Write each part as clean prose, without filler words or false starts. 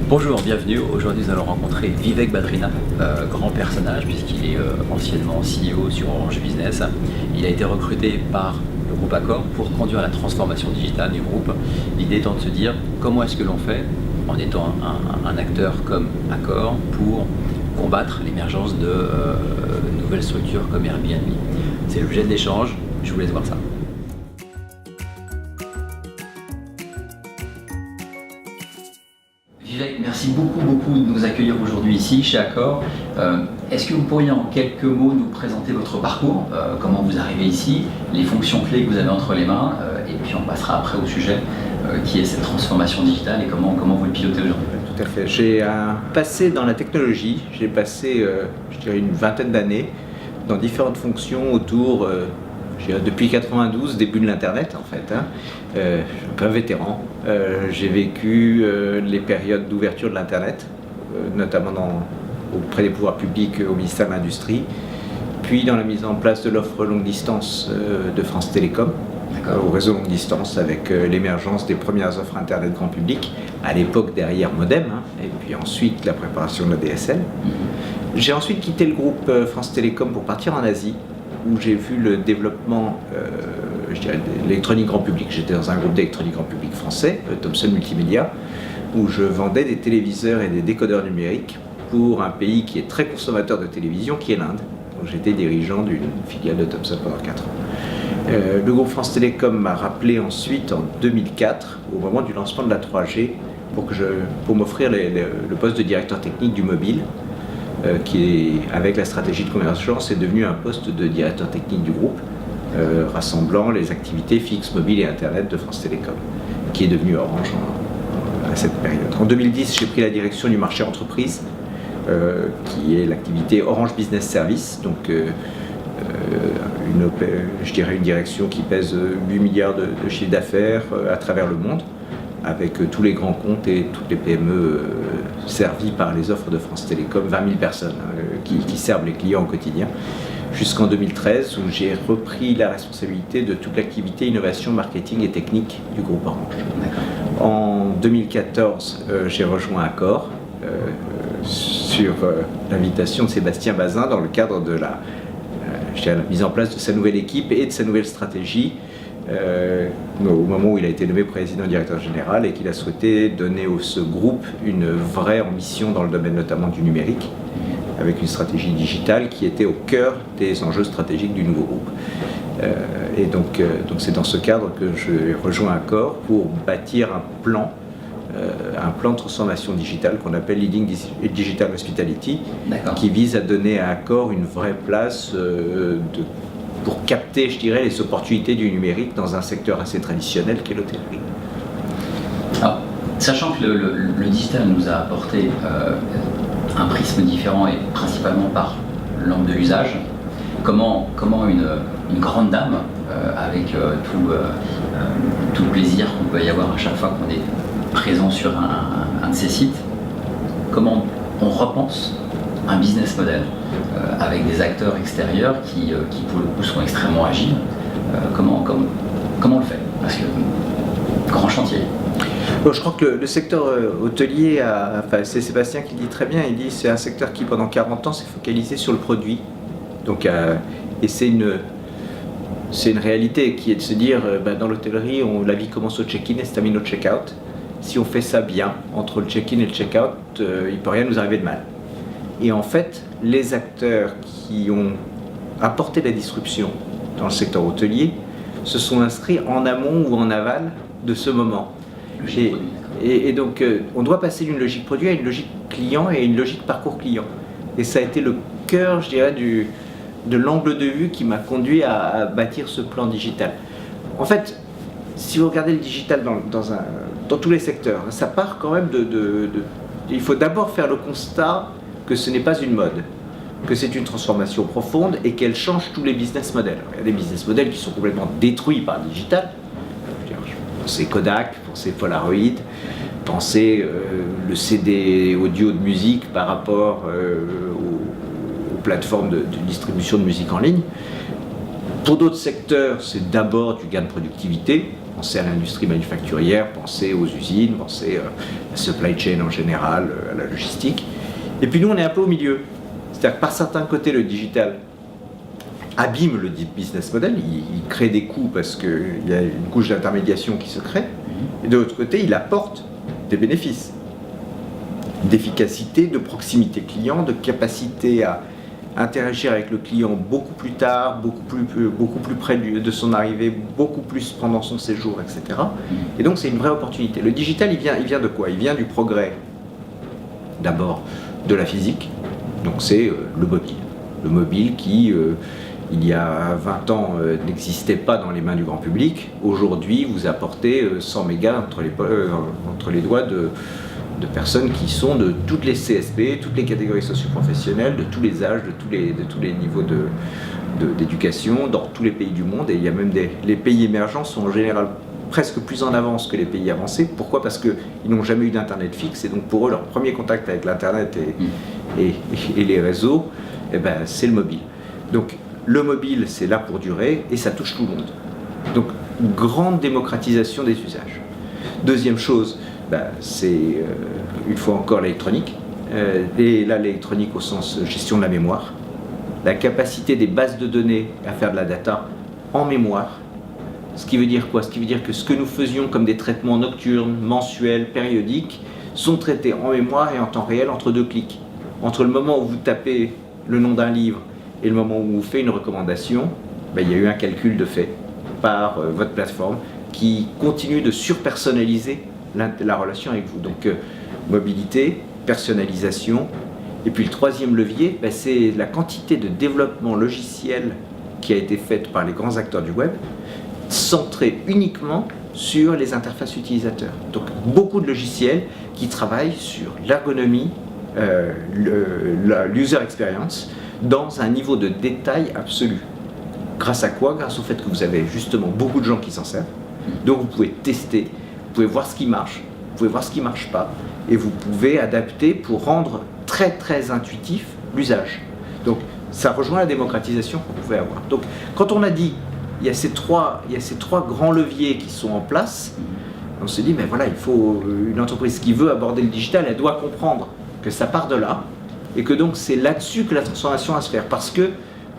Bonjour, bienvenue. Aujourd'hui, nous allons rencontrer Vivek Badrinath, grand personnage puisqu'il est anciennement CEO sur Orange Business. Il a été recruté par le groupe Accor pour conduire la transformation digitale du groupe. L'idée étant de se dire comment est-ce que l'on fait en étant un acteur comme Accor pour combattre l'émergence de nouvelles structures comme Airbnb. C'est l'objet de l'échange, je vous laisse voir ça. Vivek, merci beaucoup de nous accueillir aujourd'hui ici chez Accor. Est-ce que vous pourriez en quelques mots nous présenter votre parcours, comment vous arrivez ici, les fonctions clés que vous avez entre les mains, et puis on passera après au sujet qui est cette transformation digitale et comment vous le pilotez aujourd'hui. Tout à fait. J'ai un passé dans la technologie, j'ai passé je dirais une vingtaine d'années dans différentes fonctions autour, depuis 92, début de l'internet en fait. Je suis un peu un vétéran. J'ai vécu les périodes d'ouverture de l'internet, notamment auprès des pouvoirs publics au ministère de l'Industrie, puis dans la mise en place de l'offre longue distance de France Télécom, au réseau longue distance avec l'émergence des premières offres internet grand public, à l'époque derrière modem, et puis ensuite la préparation de la DSL. J'ai ensuite quitté le groupe France Télécom pour partir en Asie, où j'ai vu le développement je dirais, de l'électronique grand public. J'étais dans un groupe d'électronique grand public français, Thomson Multimédia, où je vendais des téléviseurs et des décodeurs numériques pour un pays qui est très consommateur de télévision, qui est l'Inde. J'étais dirigeant d'une filiale de Thomson pendant 4 ans. Le groupe France Télécom m'a rappelé ensuite en 2004, au moment du lancement de la 3G, pour m'offrir le poste de directeur technique du mobile, qui, avec la stratégie de convergence, est devenu un poste de directeur technique du groupe, rassemblant les activités fixes, mobiles et Internet de France Télécom, qui est devenu Orange à cette période. En 2010, j'ai pris la direction du marché entreprise, qui est l'activité Orange Business Service, donc je dirais une direction qui pèse 8 milliards de chiffre d'affaires à travers le monde, avec tous les grands comptes et toutes les PME servies par les offres de France Télécom, 20 000 personnes qui servent les clients au quotidien, jusqu'en 2013 où j'ai repris la responsabilité de toute l'activité innovation, marketing et technique du groupe Orange. En 2014, j'ai rejoint Accor sur l'invitation de Sébastien Bazin dans le cadre de la mise en place de sa nouvelle équipe et de sa nouvelle stratégie, au moment où il a été nommé président directeur général et qu'il a souhaité donner à ce groupe une vraie ambition dans le domaine notamment du numérique, avec une stratégie digitale qui était au cœur des enjeux stratégiques du nouveau groupe. Et donc c'est dans ce cadre que je rejoins Accor pour bâtir un plan de transformation digitale qu'on appelle Leading Digital Hospitality, qui vise à donner à Accor une vraie place pour capter, je dirais, les opportunités du numérique dans un secteur assez traditionnel qu'est l'hôtellerie. Alors, sachant que le digital nous a apporté un prisme différent et principalement par l'angle de l'usage, comment une grande dame, avec tout le plaisir qu'on peut y avoir à chaque fois qu'on est présent sur un de ces sites, comment on repense un business model avec des acteurs extérieurs qui pour le coup sont extrêmement agiles. Comment on le fait? Parce que grand chantier. Bon, je crois que le secteur hôtelier, c'est Sébastien qui le dit très bien, il dit c'est un secteur qui pendant 40 ans s'est focalisé sur le produit. Donc, et c'est une réalité qui est de se dire, dans l'hôtellerie, la vie commence au check-in et se termine au check-out. Si on fait ça bien, entre le check-in et le check-out, il ne peut rien nous arriver de mal. Et en fait, les acteurs qui ont apporté la disruption dans le secteur hôtelier se sont inscrits en amont ou en aval de ce moment. Et donc, on doit passer d'une logique produit à une logique client et une logique parcours client. Et ça a été le cœur, je dirais, de l'angle de vue qui m'a conduit à bâtir ce plan digital. En fait, si vous regardez le digital dans tous les secteurs, ça part quand même il faut d'abord faire le constat que ce n'est pas une mode, que c'est une transformation profonde et qu'elle change tous les business models. Il y a des business models qui sont complètement détruits par le digital. Pensez Kodak, pensez Polaroid, pensez le CD audio de musique par rapport aux plateformes de distribution de musique en ligne. Pour d'autres secteurs, c'est d'abord du gain de productivité. Pensez à l'industrie manufacturière, pensez aux usines, pensez à la supply chain en général, à la logistique. Et puis nous, on est un peu au milieu. C'est-à-dire que par certains côtés, le digital abîme le business model, il crée des coûts parce qu'il y a une couche d'intermédiation qui se crée. Et de l'autre côté, il apporte des bénéfices d'efficacité, de proximité client, de capacité à interagir avec le client beaucoup plus tard, beaucoup plus près de son arrivée, beaucoup plus pendant son séjour, etc. Et donc c'est une vraie opportunité. Le digital, il vient de quoi? Il vient du progrès, d'abord, de la physique, donc c'est le mobile. Le mobile qui, il y a 20 ans, n'existait pas dans les mains du grand public. Aujourd'hui, vous apportez 100 mégas entre les doigts de personnes qui sont de toutes les CSP, toutes les catégories socio-professionnelles, de tous les âges, de tous les niveaux d'éducation, dans tous les pays du monde. Et il y a même les pays émergents sont en général presque plus en avance que les pays avancés. Pourquoi? Parce qu'ils n'ont jamais eu d'internet fixe, et donc pour eux, leur premier contact avec l'internet et les réseaux, eh ben, c'est le mobile. Donc le mobile, c'est là pour durer, et ça touche tout le monde. Donc grande démocratisation des usages. Deuxième chose, c'est une fois encore l'électronique, et là l'électronique au sens gestion de la mémoire, la capacité des bases de données à faire de la data en mémoire, ce qui veut dire quoi? Ce qui veut dire que ce que nous faisions comme des traitements nocturnes, mensuels, périodiques, sont traités en mémoire et en temps réel entre 2 clics. Entre le moment où vous tapez le nom d'un livre et le moment où vous faites une recommandation, il y a eu un calcul de fait par votre plateforme qui continue de surpersonnaliser la relation avec vous. Donc mobilité, personnalisation, et puis le troisième levier, c'est la quantité de développement logiciel qui a été faite par les grands acteurs du web, centré uniquement sur les interfaces utilisateurs. Donc beaucoup de logiciels qui travaillent sur l'ergonomie, l'user experience, dans un niveau de détail absolu. Grâce à quoi? Grâce au fait que vous avez justement beaucoup de gens qui s'en servent, donc vous pouvez tester, vous pouvez voir ce qui marche, vous pouvez voir ce qui ne marche pas, et vous pouvez adapter pour rendre très très intuitif l'usage. Donc ça rejoint la démocratisation qu'on pouvait avoir. Donc quand on a dit il y a ces trois grands leviers qui sont en place, on se dit voilà, il faut une entreprise qui veut aborder le digital, elle doit comprendre que ça part de là, et que donc c'est là-dessus que la transformation va se faire, parce qu'il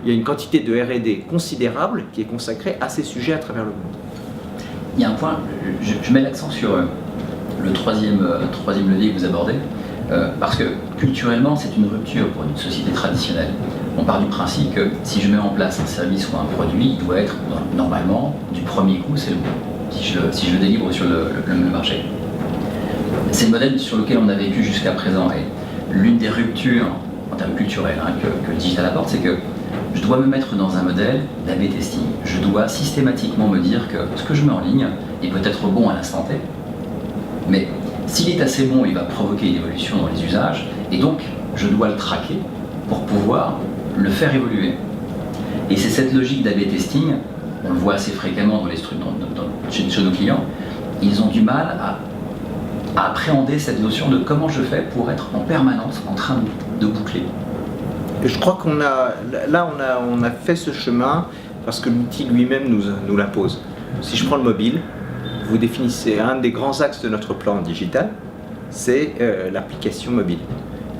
y a une quantité de R&D considérable qui est consacrée à ces sujets à travers le monde. Il y a un point, je mets l'accent sur le troisième levier que vous abordez, parce que culturellement c'est une rupture pour une société traditionnelle. On part du principe que si je mets en place un service ou un produit, il doit être normalement du premier coup, c'est le bon, si je le délivre sur le marché. C'est le modèle sur lequel on a vécu jusqu'à présent, et l'une des ruptures en termes culturels que le digital apporte, c'est que je dois me mettre dans un modèle d'A/B testing. Je dois systématiquement me dire que ce que je mets en ligne est peut-être bon à l'instant T, mais s'il est assez bon, il va provoquer une évolution dans les usages, et donc je dois le traquer pour pouvoir le faire évoluer. Et c'est cette logique d'A/B testing, on le voit assez fréquemment dans les chez nos clients, ils ont du mal à appréhender cette notion de comment je fais pour être en permanence en train de boucler. Et je crois qu'on a fait ce chemin parce que l'outil lui-même nous l'impose. Si je prends le mobile, vous définissez un des grands axes de notre plan digital, c'est l'application mobile.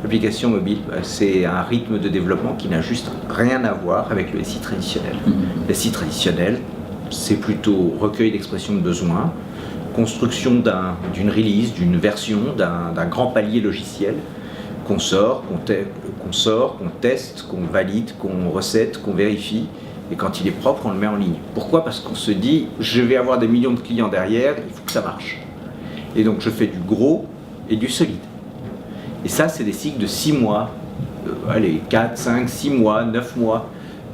L'application mobile, c'est un rythme de développement qui n'a juste rien à voir avec le SI traditionnel. Le SI traditionnel, c'est plutôt recueil d'expression de besoins, construction d'une release, d'une version, d'un grand palier logiciel qu'on sort, qu'on teste, qu'on valide, qu'on recette, qu'on vérifie, et quand il est propre, on le met en ligne. Pourquoi? Parce qu'on se dit, je vais avoir des millions de clients derrière, il faut que ça marche. Et donc je fais du gros et du solide. Et ça, c'est des cycles de 6 mois, 4, 5, 6 mois, 9 mois,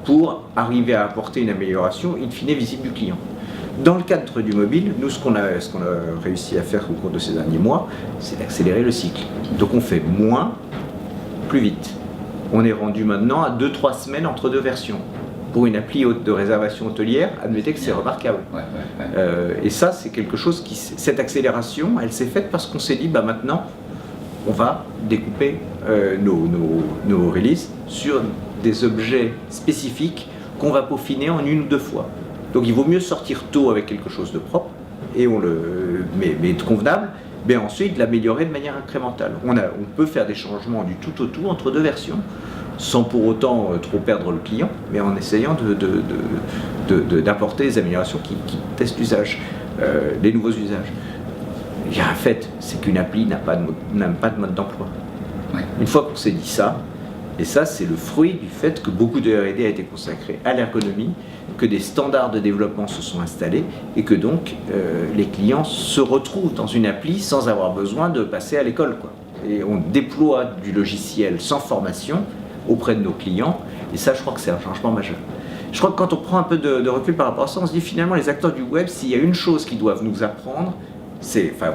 pour arriver à apporter une amélioration in fine visible du client. Dans le cadre du mobile, nous, ce qu'on a réussi à faire au cours de ces derniers mois, c'est d'accélérer le cycle. Donc on fait moins, plus vite. On est rendu maintenant à 2-3 semaines entre 2 versions. Pour une appli de réservation hôtelière, admettez que c'est remarquable. Et ça, c'est quelque chose cette accélération, elle s'est faite parce qu'on s'est dit, maintenant, on va découper nos releases sur des objets spécifiques qu'on va peaufiner en 1 ou 2 fois. Donc il vaut mieux sortir tôt avec quelque chose de propre, et mais de convenable, mais ensuite l'améliorer de manière incrémentale. On peut faire des changements du tout au tout entre 2 versions, sans pour autant trop perdre le client, mais en essayant d'apporter des améliorations qui testent l'usage, les nouveaux usages. Il y a un fait, c'est qu'une appli n'a pas de mode d'emploi. Ouais. Une fois qu'on s'est dit ça, et ça c'est le fruit du fait que beaucoup de R&D a été consacré à l'ergonomie, que des standards de développement se sont installés, et que donc les clients se retrouvent dans une appli sans avoir besoin de passer à l'école, quoi. Et on déploie du logiciel sans formation auprès de nos clients, et ça je crois que c'est un changement majeur. Je crois que quand on prend un peu de recul par rapport à ça, on se dit finalement les acteurs du web, s'il y a une chose qu'ils doivent nous apprendre,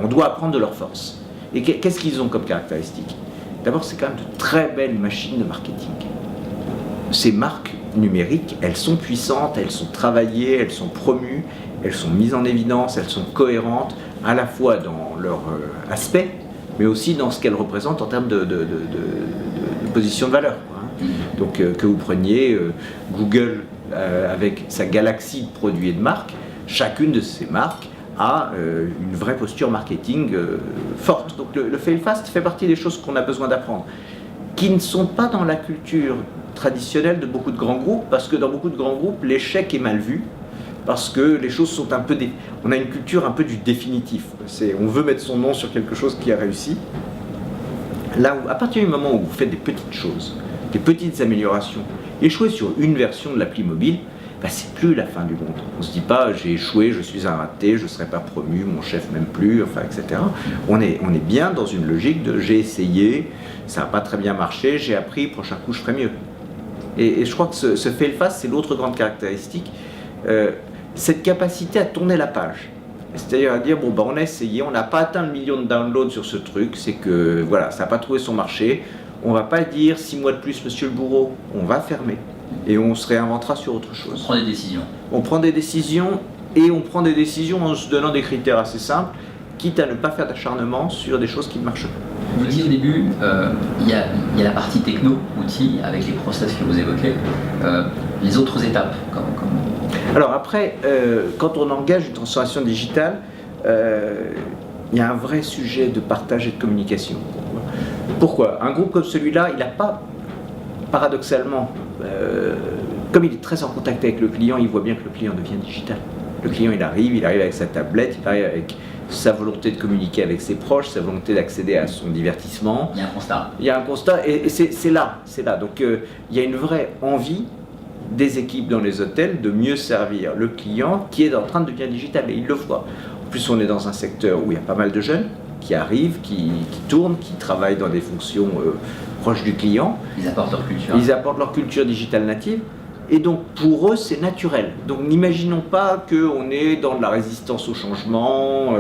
on doit apprendre de leur force. Et qu'est-ce qu'ils ont comme caractéristique? D'abord, c'est quand même de très belles machines de marketing. Ces marques numériques, elles sont puissantes, elles sont travaillées, elles sont promues, elles sont mises en évidence, elles sont cohérentes, à la fois dans leur aspect, mais aussi dans ce qu'elles représentent en termes de position de valeur, quoi, hein. Donc que vous preniez Google avec sa galaxie de produits et de marques, chacune de ces marques a une vraie posture marketing forte. Donc le fail fast fait partie des choses qu'on a besoin d'apprendre, qui ne sont pas dans la culture traditionnelle de beaucoup de grands groupes, parce que dans beaucoup de grands groupes, l'échec est mal vu, parce que les choses sont un peu... On a une culture un peu du définitif. On veut mettre son nom sur quelque chose qui a réussi. Là où, à partir du moment où vous faites des petites choses, des petites améliorations, échouer sur une version de l'appli mobile, c'est plus la fin du monde. On ne se dit pas j'ai échoué, je suis un raté, je ne serai pas promu, mon chef m'aime plus, enfin, etc. On est bien dans une logique de j'ai essayé, ça n'a pas très bien marché, j'ai appris, prochain coup je ferai mieux. Et je crois que ce fail fast, c'est l'autre grande caractéristique, cette capacité à tourner la page. C'est-à-dire à dire, on a essayé, on n'a pas atteint le million de downloads sur ce truc, c'est que voilà, ça n'a pas trouvé son marché, on ne va pas dire 6 mois de plus, monsieur le bourreau, on va fermer. Et on se réinventera sur autre chose. On prend des décisions. On prend des décisions, et on prend des décisions en se donnant des critères assez simples, quitte à ne pas faire d'acharnement sur des choses qui ne marchent pas. Vous disiez au début, il y a la partie techno, outils, avec les process que vous évoquez. Les autres étapes, comment... Alors après, quand on engage une transformation digitale, il y a un vrai sujet de partage et de communication. Pourquoi? Un groupe comme celui-là, il n'a pas, paradoxalement, comme il est très en contact avec le client, il voit bien que le client devient digital. Le client, il arrive avec sa tablette, il arrive avec sa volonté de communiquer avec ses proches, sa volonté d'accéder à son divertissement. Il y a un constat. Il y a un constat, et c'est là. Donc il y a une vraie envie des équipes dans les hôtels de mieux servir le client qui est en train de devenir digital, et il le voit. En plus, on est dans un secteur où il y a pas mal de jeunes qui arrivent, qui tournent, qui travaillent dans des fonctions proches du client. Ils apportent leur culture. Ils apportent leur culture digitale native. Et donc pour eux c'est naturel. Donc n'imaginons pas qu'on est dans de la résistance au changement.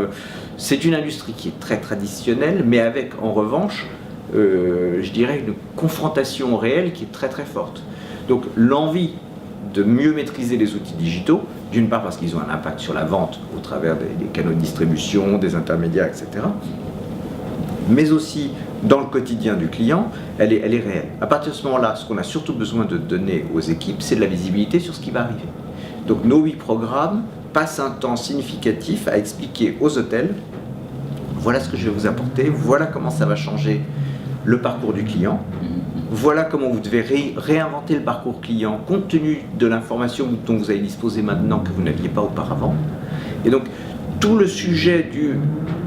C'est une industrie qui est très traditionnelle, mais avec en revanche, je dirais, une confrontation réelle qui est très très forte. Donc l'envie de mieux maîtriser les outils digitaux, d'une part parce qu'ils ont un impact sur la vente au travers des canaux de distribution, des intermédiaires, etc. Mais aussi dans le quotidien du client, elle est réelle. À partir de ce moment-là, ce qu'on a surtout besoin de donner aux équipes, c'est de la visibilité sur ce qui va arriver. Donc nos 8 programmes passent un temps significatif à expliquer aux hôtels, voilà ce que je vais vous apporter, voilà comment ça va changer le parcours du client, voilà comment vous devez réinventer le parcours client compte tenu de l'information dont vous allez disposer maintenant que vous n'aviez pas auparavant. Et donc, tout le sujet du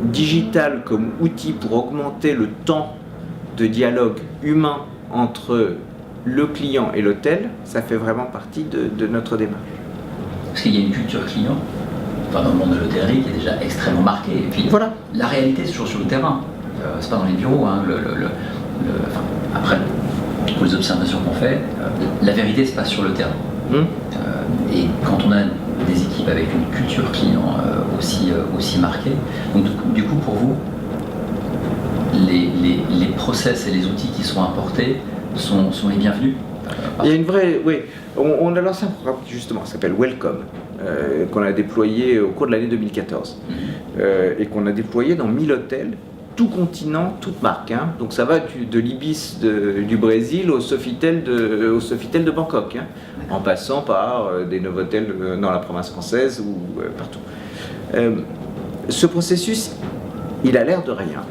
digital comme outil pour augmenter le temps de dialogue humain entre le client et l'hôtel, ça fait vraiment partie de notre démarche. Parce qu'il y a une culture client, dans le monde de l'hôtellerie, qui est déjà extrêmement marquée. Et puis, voilà. La réalité, c'est toujours sur le terrain. C'est pas dans les bureaux. Hein, après, pour les observations qu'on fait, la vérité se passe sur le terrain. Et quand on a des équipes avec une culture client aussi marquée, donc du coup pour vous, les process et les outils qui sont apportés sont les bienvenus. Il y a une vraie... Oui, on a lancé un programme qui justement s'appelle Welcome, qu'on a déployé au cours de l'année 2014, et qu'on a déployé dans 1000 hôtels tout continent, toute marque. Hein. Donc ça va de l'Ibis du Brésil au Sofitel de Bangkok, hein, en passant par des Novotel dans la province française ou partout. Ce processus, il a l'air de rien,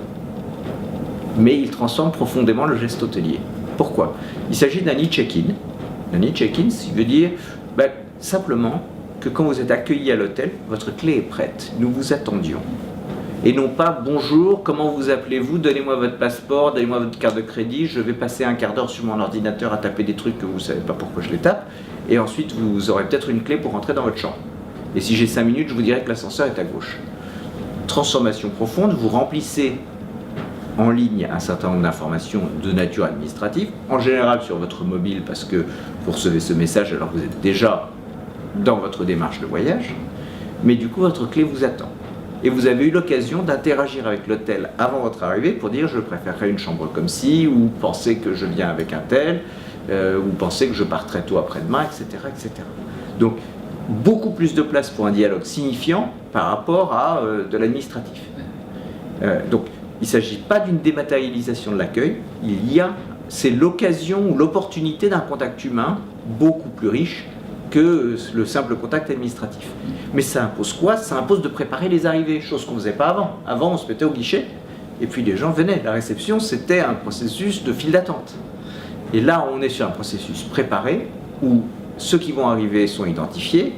mais il transforme profondément le geste hôtelier. Pourquoi? Il s'agit d'un e-check-in. Un e-check-in, ça veut dire simplement que quand vous êtes accueilli à l'hôtel, votre clé est prête. Nous vous attendions. Et non pas « Bonjour, comment vous appelez-vous? Donnez-moi votre passeport, donnez-moi votre carte de crédit, je vais passer un quart d'heure sur mon ordinateur à taper des trucs que vous ne savez pas pourquoi je les tape, et ensuite vous aurez peut-être une clé pour rentrer dans votre chambre. Et si j'ai 5 minutes, je vous dirai que l'ascenseur est à gauche. » Transformation profonde, vous remplissez en ligne un certain nombre d'informations de nature administrative, en général sur votre mobile parce que vous recevez ce message alors que vous êtes déjà dans votre démarche de voyage, mais du coup votre clé vous attend. Et vous avez eu l'occasion d'interagir avec l'hôtel avant votre arrivée pour dire je préférerais une chambre comme ci, ou pensez que je viens avec un tel, ou pensez que je pars très tôt après-demain, etc., etc. Donc beaucoup plus de place pour un dialogue signifiant par rapport à de l'administratif. Donc il ne s'agit pas d'une dématérialisation de l'accueil, c'est l'occasion ou l'opportunité d'un contact humain beaucoup plus riche que le simple contact administratif. Mais ça impose quoi? Ça impose de préparer les arrivées, chose qu'on ne faisait pas avant. Avant, on se mettait au guichet, et puis les gens venaient. La réception, c'était un processus de file d'attente. Et là, on est sur un processus préparé, où ceux qui vont arriver sont identifiés,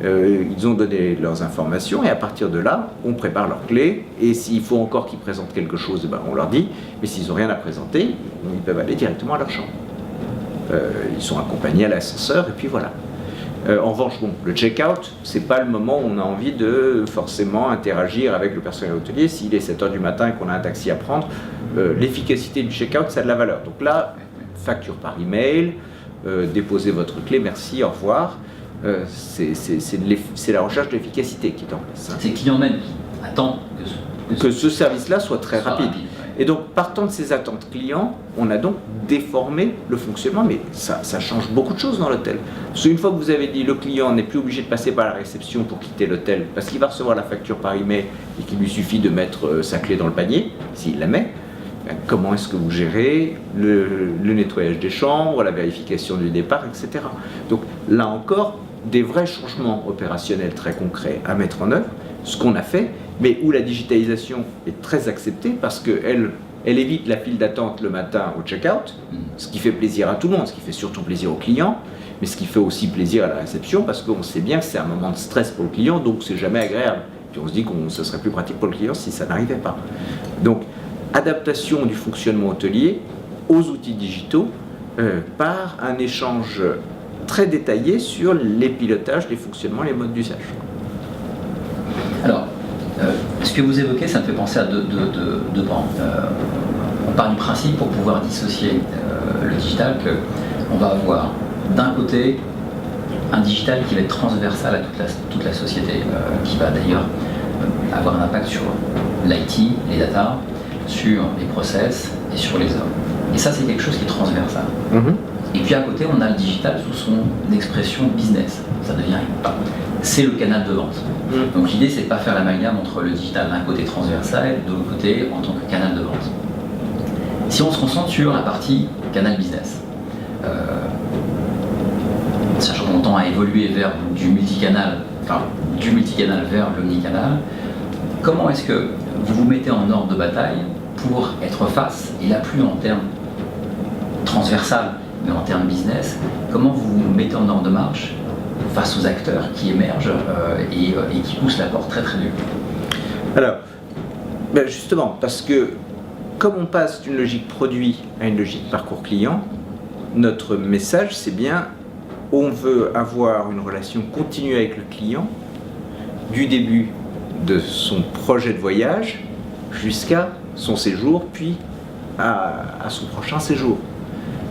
ils ont donné leurs informations, et à partir de là, on prépare leurs clés, et s'il faut encore qu'ils présentent quelque chose, on leur dit, mais s'ils n'ont rien à présenter, ils peuvent aller directement à leur chambre. Ils sont accompagnés à l'ascenseur, et puis voilà. En revanche, le check-out, c'est pas le moment où on a envie de forcément interagir avec le personnel hôtelier. S'il est 7h du matin et qu'on a un taxi à prendre, l'efficacité du check-out, ça a de la valeur. Donc là, facture par email, déposez votre clé, merci, au revoir. C'est la recherche de l'efficacité qui est en place. Hein. C'est le client même qui attend que ce service-là soit très rapide. Et donc, partant de ces attentes clients, on a donc déformé le fonctionnement, mais ça change beaucoup de choses dans l'hôtel. Parce qu'une fois que vous avez dit le client n'est plus obligé de passer par la réception pour quitter l'hôtel, parce qu'il va recevoir la facture par email et qu'il lui suffit de mettre sa clé dans le panier, s'il la met, comment est-ce que vous gérez le nettoyage des chambres, la vérification du départ, etc. Donc là encore, des vrais changements opérationnels très concrets à mettre en œuvre, ce qu'on a fait, mais où la digitalisation est très acceptée parce qu'elle évite la file d'attente le matin au check-out, ce qui fait plaisir à tout le monde, ce qui fait surtout plaisir aux clients, mais ce qui fait aussi plaisir à la réception parce qu'on sait bien que c'est un moment de stress pour le client, donc c'est jamais agréable. Puis on se dit que ce serait plus pratique pour le client si ça n'arrivait pas. Donc, adaptation du fonctionnement hôtelier aux outils digitaux par un échange très détaillé sur les pilotages, les fonctionnements, les modes d'usage. Alors, ce que vous évoquez, ça me fait penser à deux pans. On part du principe, pour pouvoir dissocier le digital, qu'on va avoir d'un côté un digital qui va être transversal à toute la société, qui va d'ailleurs avoir un impact sur l'IT, les data, sur les process et sur les hommes. Et ça, c'est quelque chose qui est transversal. Et puis à côté, on a le digital sous son expression business. Ça devient c'est le canal de vente. Donc l'idée, c'est de ne pas faire l'amalgame entre le digital d'un côté transversal et de l'autre côté en tant que canal de vente. Si on se concentre sur la partie canal business, sachant qu'on tend à évoluer vers du multicanal vers l'omnicanal, comment est-ce que vous vous mettez en ordre de bataille pour être face, et là plus en termes transversal, mais en termes business, comment vous vous mettez en ordre de marche face aux acteurs qui émergent et qui poussent la porte très très dur? Alors, justement, parce que comme on passe d'une logique produit à une logique parcours client, notre message c'est bien, on veut avoir une relation continue avec le client du début de son projet de voyage jusqu'à son séjour, puis à son prochain séjour.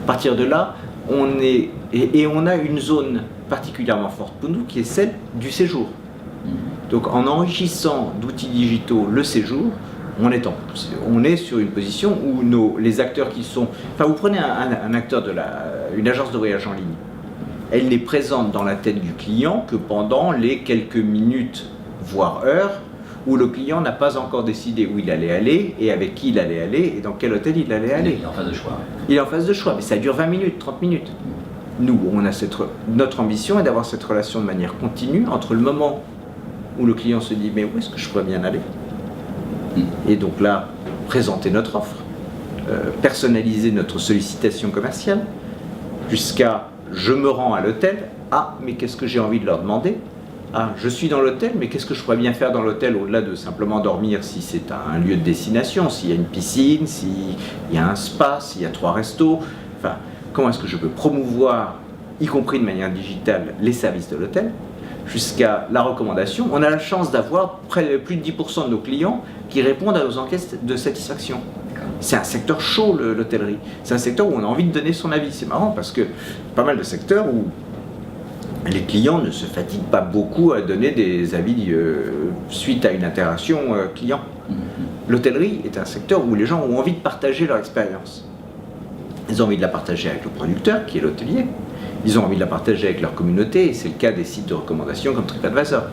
À partir de là, on a une zone particulièrement forte pour nous qui est celle du séjour. Donc en enrichissant d'outils digitaux le séjour, on est sur une position où les acteurs qui sont... Enfin, vous prenez un acteur une agence de voyage en ligne. Elle n'est présente dans la tête du client que pendant les quelques minutes, voire heures, où le client n'a pas encore décidé où il allait aller et avec qui il allait aller et dans quel hôtel il allait aller. Il est en phase de choix. Il est en phase de choix, mais ça dure 20 minutes, 30 minutes. Nous, notre ambition est d'avoir cette relation de manière continue entre le moment où le client se dit mais où est-ce que je pourrais bien aller, et donc là, présenter notre offre, personnaliser notre sollicitation commerciale, jusqu'à je me rends à l'hôtel, ah mais qu'est-ce que j'ai envie de leur demander, ah je suis dans l'hôtel, mais qu'est-ce que je pourrais bien faire dans l'hôtel au-delà de simplement dormir si c'est un lieu de destination, s'il y a une piscine, s'il y a un spa, s'il y a 3 restos, enfin comment est-ce que je peux promouvoir, y compris de manière digitale, les services de l'hôtel, jusqu'à la recommandation. On a la chance d'avoir plus de 10% de nos clients qui répondent à nos enquêtes de satisfaction. C'est un secteur chaud, l'hôtellerie. C'est un secteur où on a envie de donner son avis. C'est marrant parce que pas mal de secteurs où les clients ne se fatiguent pas beaucoup à donner des avis suite à une interaction client. L'hôtellerie est un secteur où les gens ont envie de partager leur expérience. Ils ont envie de la partager avec le producteur, qui est l'hôtelier. Ils ont envie de la partager avec leur communauté, et c'est le cas des sites de recommandation comme TripAdvisor.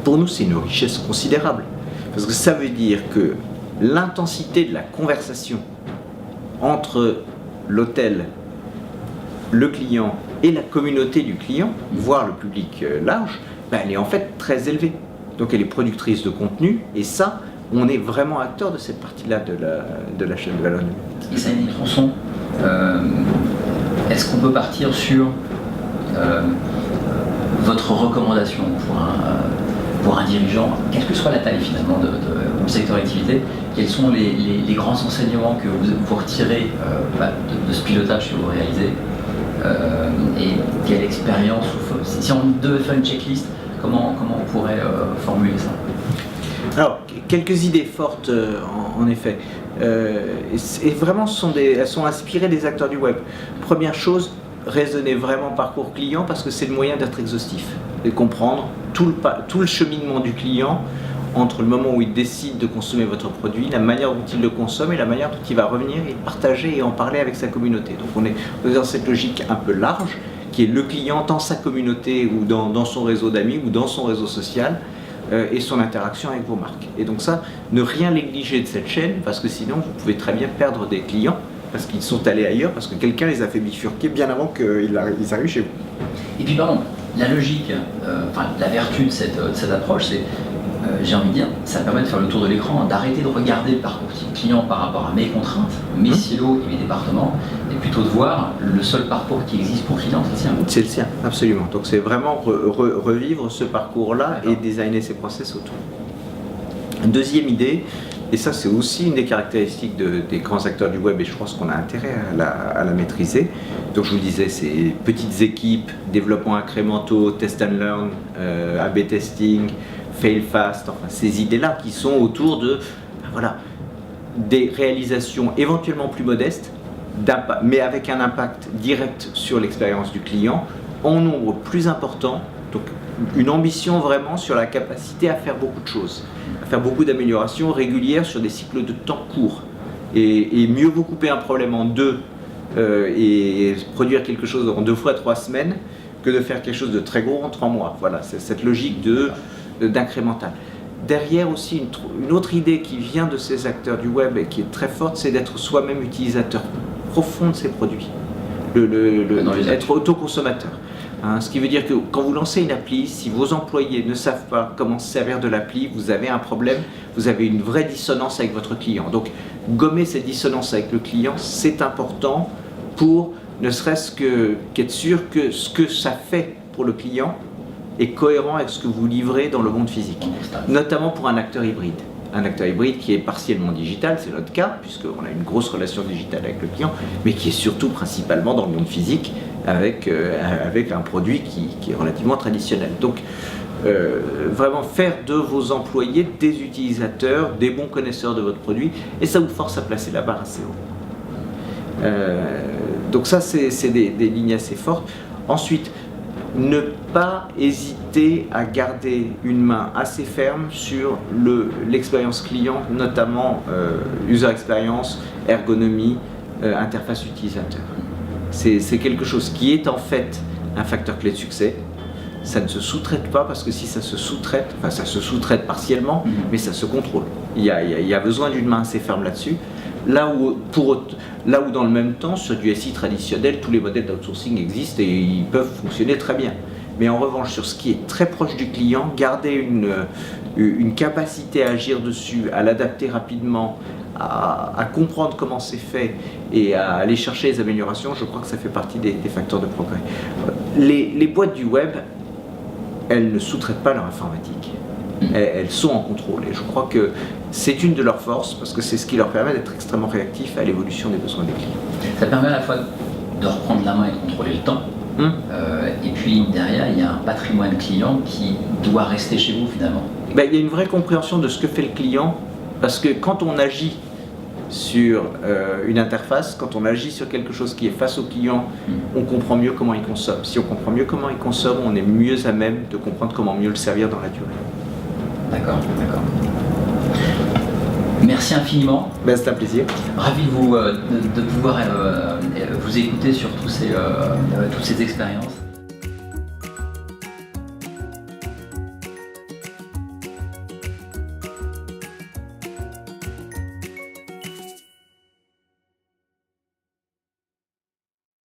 Pour nous, c'est une richesse considérable, parce que ça veut dire que l'intensité de la conversation entre l'hôtel, le client et la communauté du client, voire le public large, elle est en fait très élevée. Donc elle est productrice de contenu, et ça, on est vraiment acteur de cette partie-là de la chaîne de valeur numérique. Et ça, Yannick Tronçon, est-ce qu'on peut partir sur votre recommandation pour un dirigeant, quelle que soit la taille finalement ou le secteur d'activité, quels sont les grands enseignements que vous retirez de ce pilotage que vous réalisez, et quelle expérience, si on devait faire une checklist, comment on pourrait formuler ça? Alors, quelques idées fortes en effet. Et vraiment, elles sont inspirées des acteurs du web. Première chose, raisonner vraiment parcours client, parce que c'est le moyen d'être exhaustif, de comprendre tout le cheminement du client entre le moment où il décide de consommer votre produit, la manière dont il le consomme et la manière dont il va revenir et partager et en parler avec sa communauté. Donc on est dans cette logique un peu large, qui est le client dans sa communauté ou dans son réseau d'amis ou dans son réseau social, et son interaction avec vos marques. Et donc ça, ne rien négliger de cette chaîne, parce que sinon vous pouvez très bien perdre des clients parce qu'ils sont allés ailleurs, parce que quelqu'un les a fait bifurquer bien avant qu'ils arrivent chez vous. Et puis pardon, la logique, la vertu de cette approche, c'est, j'ai envie de dire, ça permet de faire le tour de l'écran, d'arrêter de regarder le parcours client par rapport à mes contraintes, mes silos et mes départements, et plutôt de voir le seul parcours qui existe pour le client, c'est le sien. C'est le sien, absolument. Donc c'est vraiment revivre ce parcours-là et designer ses process autour. Deuxième idée, et ça c'est aussi une des caractéristiques des grands acteurs du web, et je pense qu'on a intérêt à la maîtriser. Donc je vous le disais, c'est petites équipes, développement incrémentaux, test and learn, A/B testing, fail fast, enfin ces idées-là qui sont autour de des réalisations éventuellement plus modestes, mais avec un impact direct sur l'expérience du client, en nombre plus important, donc une ambition vraiment sur la capacité à faire beaucoup de choses, à faire beaucoup d'améliorations régulières sur des cycles de temps courts, et mieux vous couper un problème en deux et produire quelque chose en 2 fois 3 semaines que de faire quelque chose de très gros en 3 mois. Voilà, c'est cette logique d'incrémental. Derrière aussi, une autre idée qui vient de ces acteurs du web et qui est très forte, c'est d'être soi-même utilisateur profond de ses produits, être autoconsommateur. Ce qui veut dire que quand vous lancez une appli, si vos employés ne savent pas comment se servir de l'appli, vous avez un problème, vous avez une vraie dissonance avec votre client. Donc gommer cette dissonance avec le client, c'est important pour ne serait-ce qu'être sûr que ce que ça fait pour le client est cohérent avec ce que vous livrez dans le monde physique, notamment pour un acteur hybride. Un acteur hybride qui est partiellement digital, c'est notre cas, puisqu'on a une grosse relation digitale avec le client, mais qui est surtout principalement dans le monde physique, avec un produit qui est relativement traditionnel. Donc, vraiment faire de vos employés des utilisateurs, des bons connaisseurs de votre produit, et ça vous force à placer la barre assez haut. Donc ça, c'est des lignes assez fortes. Ensuite, ne pas hésiter à garder une main assez ferme sur l'expérience client, notamment user experience, ergonomie, interface utilisateur. C'est quelque chose qui est en fait un facteur clé de succès. ça ne se sous-traite pas, parce que si ça se sous-traite, enfin ça se sous-traite partiellement, mais ça se contrôle. Il y a besoin d'une main assez ferme là-dessus. Là où dans le même temps, sur du SI traditionnel, tous les modèles d'outsourcing existent et ils peuvent fonctionner très bien. Mais en revanche, sur ce qui est très proche du client, garder une capacité à agir dessus, à l'adapter rapidement, à comprendre comment c'est fait et à aller chercher les améliorations, je crois que ça fait partie des facteurs de progrès. Les boîtes du web, elles ne sous-traitent pas leur informatique. Elles sont en contrôle et je crois que c'est une de leurs forces parce que c'est ce qui leur permet d'être extrêmement réactifs à l'évolution des besoins des clients. Ça permet à la fois de reprendre la main et de contrôler le temps. Et puis derrière, il y a un patrimoine client qui doit rester chez vous finalement. Il y a une vraie compréhension de ce que fait le client parce que quand on agit sur une interface, quand on agit sur quelque chose qui est face au client, on comprend mieux comment il consomme. Si on comprend mieux comment il consomme, on est mieux à même de comprendre comment mieux le servir dans la durée. D'accord. Merci infiniment. C'est un plaisir. Ravi de pouvoir vous écouter sur toutes ces expériences.